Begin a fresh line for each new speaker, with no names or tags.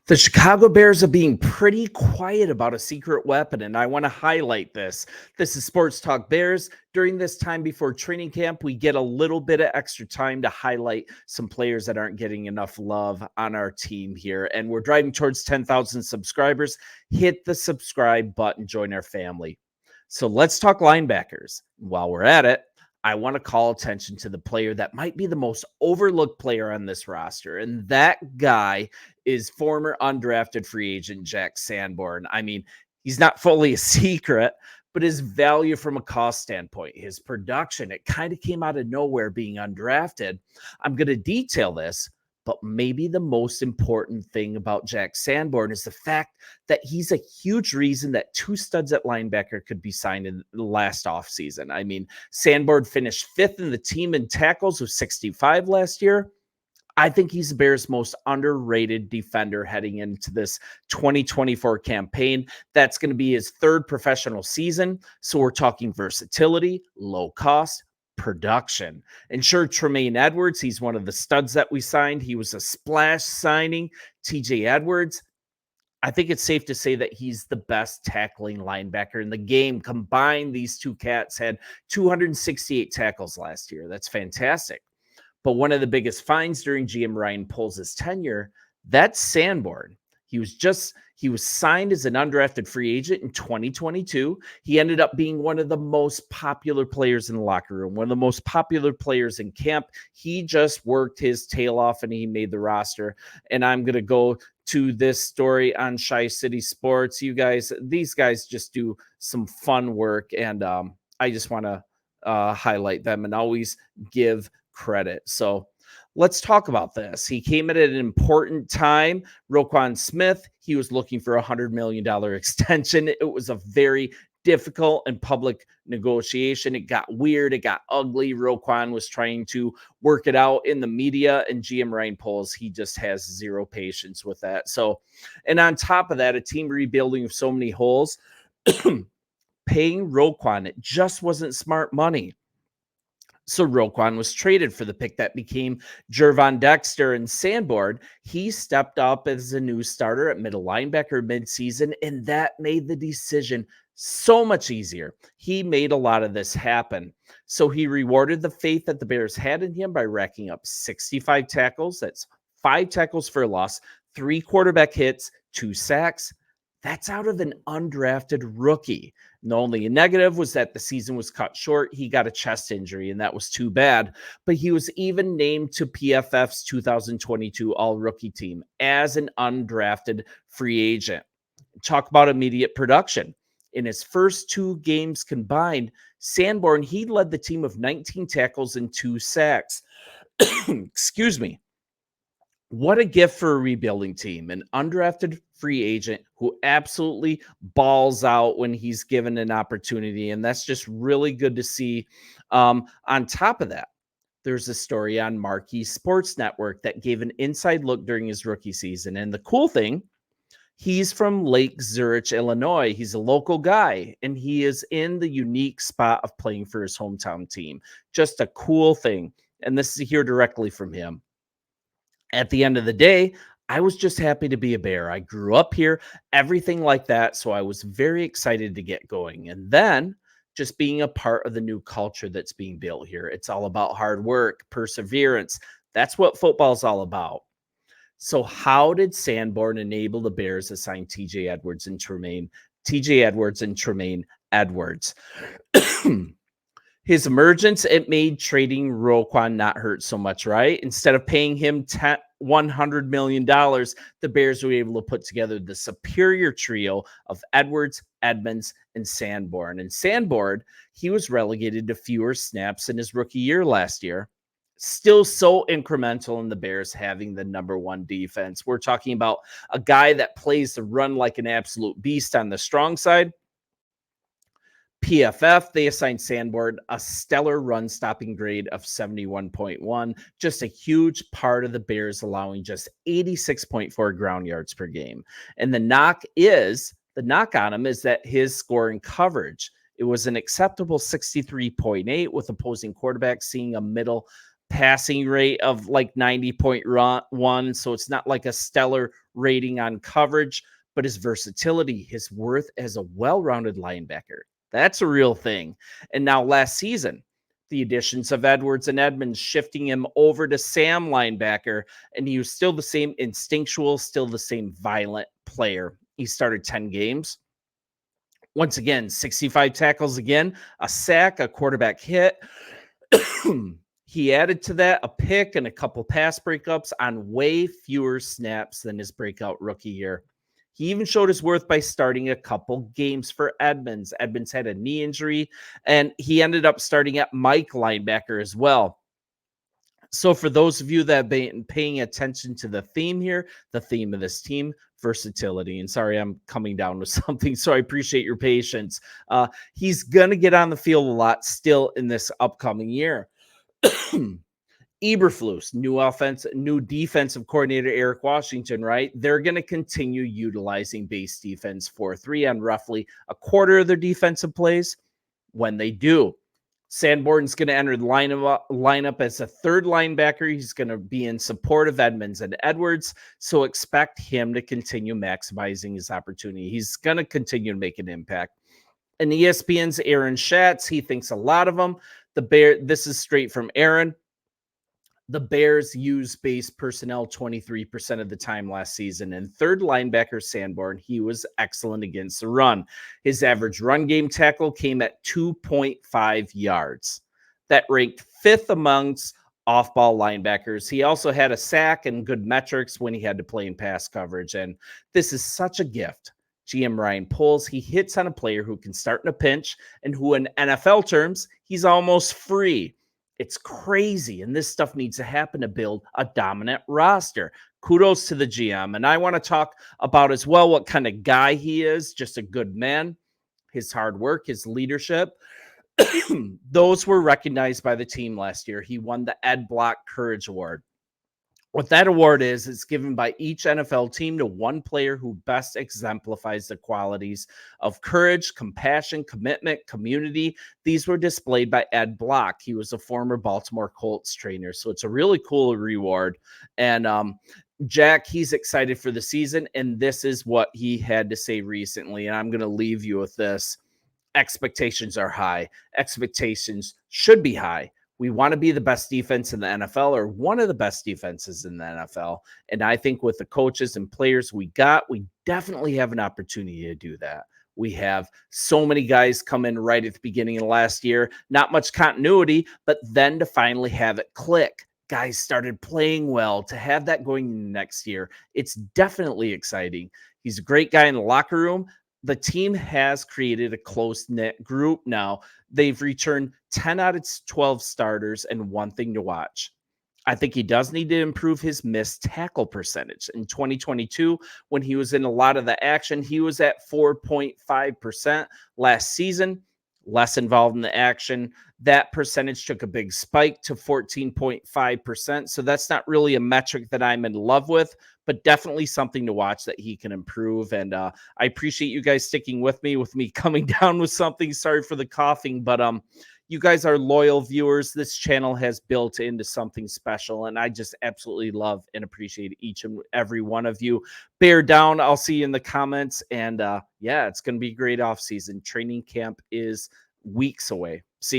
The Chicago Bears are being pretty quiet about a secret weapon, and I want to highlight this. This is Sports Talk Bears. During this time before training camp, we get a little bit of extra time to highlight some players that aren't getting enough love on our team here. And we're driving towards 10,000 subscribers. Hit the subscribe button, join our family. So let's talk linebackers. While we're at it, I want to call attention to the player that might be the most overlooked player on this roster. And that guy is former undrafted free agent Jack Sanborn. I mean, he's not fully a secret, but his value from a cost standpoint, his production, it kind of came out of nowhere being undrafted. I'm going to detail this, but maybe the most important thing about Jack Sanborn is the fact that he's a huge reason that two studs at linebacker could be signed in the last offseason. I mean, Sanborn finished fifth in the team in tackles with 65 last year. I think he's the Bears' most underrated defender heading into this 2024 campaign. That's going to be his third professional season. So we're talking versatility, low cost, production. And sure, Tremaine Edwards, he's one of the studs that we signed. He was a splash signing. TJ Edwards, I think it's safe to say that he's the best tackling linebacker in the game. Combined, these two cats had 268 tackles last year. That's fantastic. But one of the biggest finds during GM Ryan Poles' tenure, that's Sanborn. He was signed as an undrafted free agent in 2022. He ended up being one of the most popular players in the locker room, one of the most popular players in camp. He just worked his tail off and he made the roster. And I'm going to go to this story on Shy City Sports. These guys just do some fun work. And I just want to highlight them and always give credit. So let's talk about this. He came at an important time. Roquan Smith, he was looking for a $100 million extension. It was a very difficult and public negotiation. It got weird. It got ugly. Roquan was trying to work it out in the media, and GM Ryan Poles, he just has zero patience with that. So, and on top of that, a team rebuilding with so many holes, paying Roquan, it just wasn't smart money. So Roquan was traded for the pick that became Jervon Dexter, and Sanborn, he stepped up as a new starter at middle linebacker midseason, and that made the decision so much easier. He made a lot of this happen. So he rewarded the faith that the Bears had in him by racking up 65 tackles. That's 5 tackles for a loss, 3 quarterback hits, 2 sacks. That's out of an undrafted rookie. The only negative was that the season was cut short. He got a chest injury, and that was too bad. But he was even named to PFF's 2022 All-Rookie team as an undrafted free agent. Talk about immediate production. In his first 2 games combined, Sanborn, he led the team with 19 tackles and 2 sacks. Excuse me. What a gift for a rebuilding team, an undrafted free agent who absolutely balls out when he's given an opportunity. And that's just really good to see. On top of that, there's a story on Marquee Sports Network that gave an inside look during his rookie season. And the cool thing, he's from Lake Zurich, Illinois. He's a local guy, and he is in the unique spot of playing for his hometown team. Just a cool thing. And this is here directly from him. At the end of the day, I was just happy to be a Bear. I grew up here, everything like that. So I was very excited to get going. And then just being a part of the new culture that's being built here. It's all about hard work, perseverance. That's what football's all about. So how did Sanborn enable the Bears to sign TJ Edwards and Tremaine Edwards? His emergence, it made trading Roquan not hurt so much, right? Instead of paying him $100 million, the Bears were able to put together the superior trio of Edwards, Edmonds, and Sanborn. And Sanborn, he was relegated to fewer snaps in his rookie year last year. Still so incremental in the Bears having the number 1 defense. We're talking about a guy that plays the run like an absolute beast on the strong side. PFF, they assigned Sanborn a stellar run stopping grade of 71.1, just a huge part of the Bears allowing just 86.4 ground yards per game. And the knock on him is that his scoring coverage, it was an acceptable 63.8 with opposing quarterbacks seeing a middle passing rate of like 90.1. So it's not like a stellar rating on coverage, but his versatility, his worth as a well-rounded linebacker. That's a real thing. And now last season, the additions of Edwards and Edmonds shifting him over to Sam linebacker, and he was still the same instinctual, still the same violent player. He started 10 games. Once again, 65 tackles again, a sack, a quarterback hit. He added to that a pick and a couple pass breakups on way fewer snaps than his breakout rookie year. He even showed his worth by starting a couple games for Edmonds. Edmonds had a knee injury, and he ended up starting at Mike linebacker as well. So for those of you that have been paying attention to the theme here, the theme of this team, versatility. And sorry, I'm coming down with something, so I appreciate your patience. He's going to get on the field a lot still in this upcoming year. Eberflus, new defensive coordinator Eric Washington, right? They're going to continue utilizing base defense 4-3 on roughly a quarter of their defensive plays. When they do, Sanborn's going to enter the lineup as a third linebacker. He's going to be in support of Edmonds and Edwards, so expect him to continue maximizing his opportunity. He's going to continue to make an impact. And ESPN's Aaron Schatz, he thinks a lot of them. This is straight from Aaron. The Bears use base personnel 23% of the time last season. And third linebacker Sanborn, he was excellent against the run. His average run game tackle came at 2.5 yards. That ranked fifth amongst off-ball linebackers. He also had a sack and good metrics when he had to play in pass coverage. And this is such a gift. GM Ryan Poles, he hits on a player who can start in a pinch and who in NFL terms, he's almost free. It's crazy, and this stuff needs to happen to build a dominant roster. Kudos to the GM, and I want to talk about as well what kind of guy he is, just a good man, his hard work, his leadership. Those were recognized by the team last year. He won the Ed Block Courage Award. What that award is, it's given by each NFL team to one player who best exemplifies the qualities of courage, compassion, commitment, community. These were displayed by Ed Block. He was a former Baltimore Colts trainer. So it's a really cool reward. And Jack, he's excited for the season. And this is what he had to say recently. And I'm going to leave you with this. Expectations are high. Expectations should be high. We want to be the best defense in the NFL or one of the best defenses in the NFL. And I think with the coaches and players we got, we definitely have an opportunity to do that. We have so many guys come in right at the beginning of last year, not much continuity, but then to finally have it click. Guys started playing well, to have that going next year. It's definitely exciting. He's a great guy in the locker room. The team has created a close-knit group now. They've returned 10 out of 12 starters, and one thing to watch. I think he does need to improve his missed tackle percentage. In 2022, when he was in a lot of the action, he was at 4.5%. Last season, less involved in the action. That percentage took a big spike to 14.5%. So that's not really a metric that I'm in love with, but definitely something to watch that he can improve. And I appreciate you guys sticking with me coming down with something. Sorry for the coughing, but you guys are loyal viewers. This channel has built into something special, and I just absolutely love and appreciate each and every one of you. Bear down. I'll see you in the comments. And yeah, it's going to be a great offseason. Training camp is weeks away. See you.